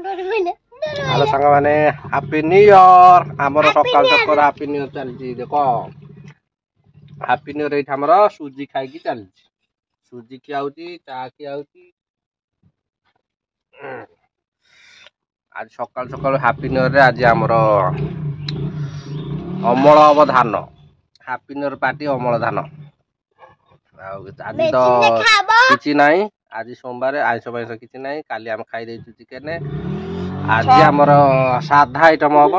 Hello सांग माने happy new year आमर सकाल सकाल हैप्पी न्यू ईयर चलती देख हैप्पी न्यू ईयर ये आमर सुजी खाई चलती सुजी की आउची चा की आउची आज सकाल सकाल हैप्पी न्यू ईयर आज आमर अमल हम धान हैप्पी न्यू ईयर पार्टी अमल धान आज तो किछि नाही आज सोमवार आइंष फाइंष किछि नाही काली आम खाई देइछु चिकेन आज आमर साधा आइटम हम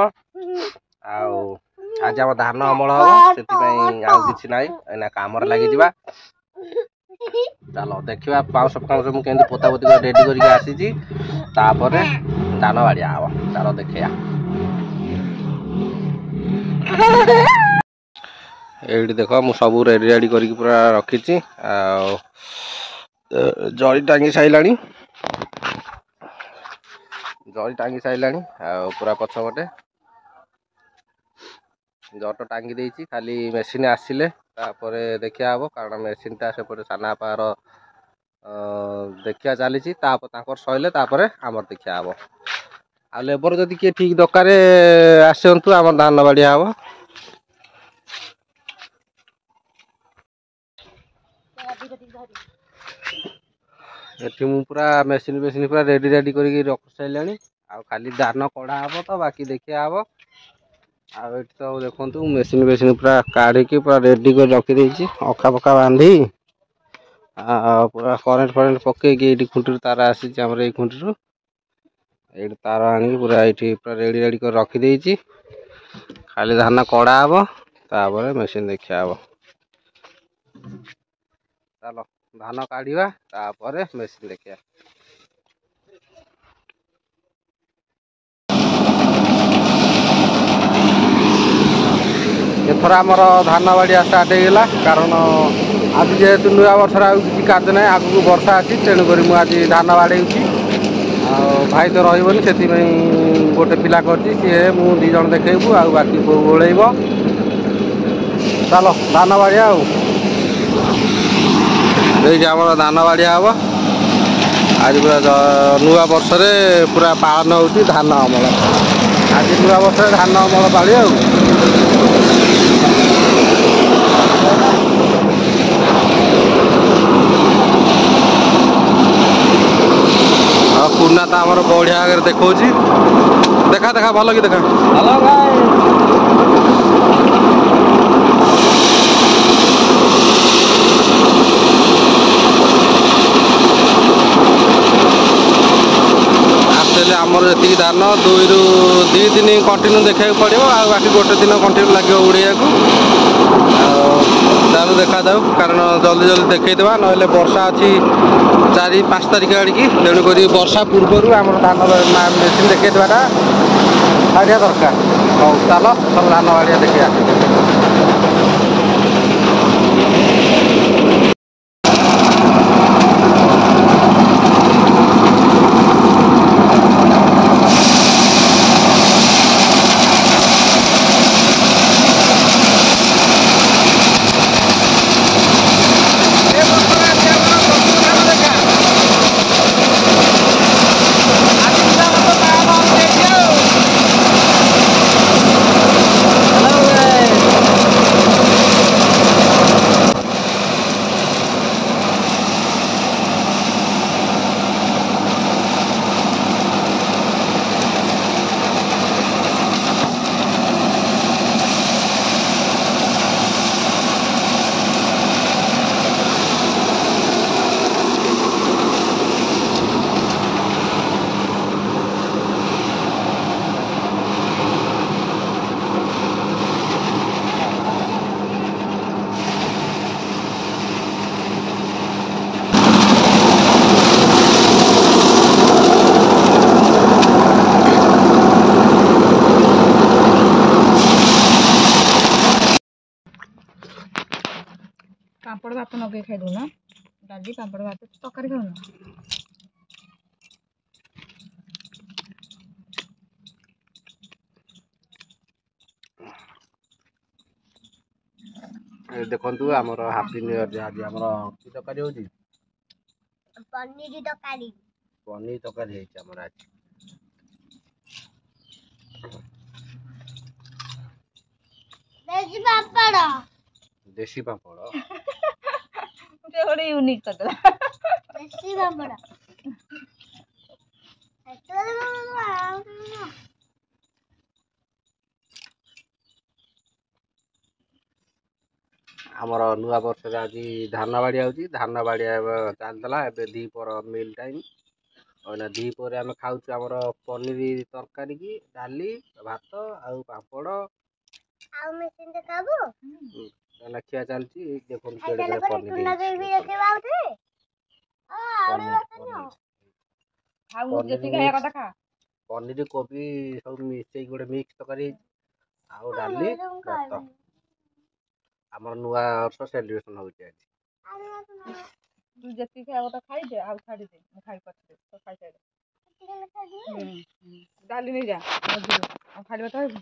आज आम धान अमल हम से किछि नाही एना कामर लागि जिबा चलो देखिबा पाउस पाउस मु केंति पोता पोती रेडी करके आसीची तापरे धान बाड़िया आवा चलो देखिया एडी देखो मु सब रेडी रेडी करके पूरा रखीची आ जड़ी टांगी साइलानी जड़ी टांगी साइलानी आ पूरा पछपटे जट टांगी देइची खाली मेसिन आसिले तापरे देखिया हबो कारण मेसिन ता सेपटे साना पार देखिया चलीची तापर सइले तापरे हमर देखिया हबो आ लेबर जदि के ठीक दरकारे आसंतु हमर धान बाड़िया हबो एठी मु पूरा मेसिन मेसिन पूरा रेडी रेडी करके रख साइलानी आ खाली धान कढ़ा हबो तो बाकी देखिया हबो आ एठी तो देखंतु मेसिन मेसिन पूरा काढ़ी के पूरा रेडी कर रखी देइची अखा पका बांधी आ पूरा करेंट फरेंट पके के एठी खुंटर तार आसी हमर ए खुंटर एठी तार आनी पूरा एठी पूरा रेडी रेडी कर रखी देइची खाली धान कढ़ा हबो तापर मेसिन देखिया हबो चलो धान काढ़िबा तापर मेसिन देखिया एथर आमर धान बाड़िया स्टार्ट होगा कारण आज जेहेतु नुआ वर्ष किसी कार्य ना आगू वर्षा अच्छी तेणुक मुझे आज धान बाड़े भाई तो रही से गोटे पिला कर मु दी जन देखू आ बाकी गोलेब चलो धान बाड़िया आमर धान बाड़िया हम आज पूरा नुआ वर्ष पूरा पालन हो धान अमल आज नुआ वर्ष धान अमल पाली कुना तो आमर बढ़िया आगे देखा देखा देखा भल कि देखा हेलो भाई आमर जी धान 2 ରୁ 2 दिन कंटिन्यू देखा पड़ो आ बाकी गोटे दिन कंटिन्यू लगे उड़िया चालू देखा जाऊ कारण जल्दी जल्दी देखा ना वर्षा अच्छी 4-5 तारिख आड़िकी तेणुक वर्षा पूर्वर आम धान मेसीन देखा छाड़िया दरकार हौ चल सब धान बाड़िया देखा पापड़ भात नगे खाई दूना डाली पापड़ भात तकारी खाऊना देखु आमर हैप्पी न्यू ईयर आज आमर की तकारी पनीर तकारी पनीर तकारी आज ଦେଶୀ ପାମ୍ପଡ଼ ସେ ଗୋଟେ ୟୁନିକ୍ କରିଦେଲା। ଆମର ନୂଆ ବର୍ଷରେ ଆଜି ଧାନ ବାଡ଼ିଆ ହେଉଛି। ଧାନ ବାଡ଼ିଆ ଚାଲିଥିଲା। ଏବେ ଦ୍ୱିପହର ମିଲ୍ ଟାଇମ୍। ଏଇନା ଦ୍ୱିପହରେ ଆମେ ଖାଉଛୁ ଆମର ପନିର ତରକାରୀ କି ଡାଲି ଭାତ ଆଉ ପାମ୍ପଡ଼। ଏଇନା ଖିଆ ଚାଲିଛି। ଦେଖନ୍ତୁ କେଡ଼େ କେଡ଼େ ପନିର କୋବି ସବୁ ମିଶେଇକି ଗୋଟେ ମିକ୍ସ ତରକାରୀ ହେଇଛି। ଆଉ ଡାଲି ଭାତ। ଆମର ନୂଆ ବର୍ଷ ସେଲିବ୍ରେସନ ହଉଛି ଆଜି। ତୁ ଯେତିକି ଖାଇବା କଥା ଖାଇଦେ, ଆଉ ଛାଡ଼ିଦେ। ମୁଁ ଖାଇ ପଛରେ ତ ଖାଇସାରିଲେ ଡାଲି ନେଇଯା ଆଉ ଖାଲି ଭାତ ଖାଇବୁ।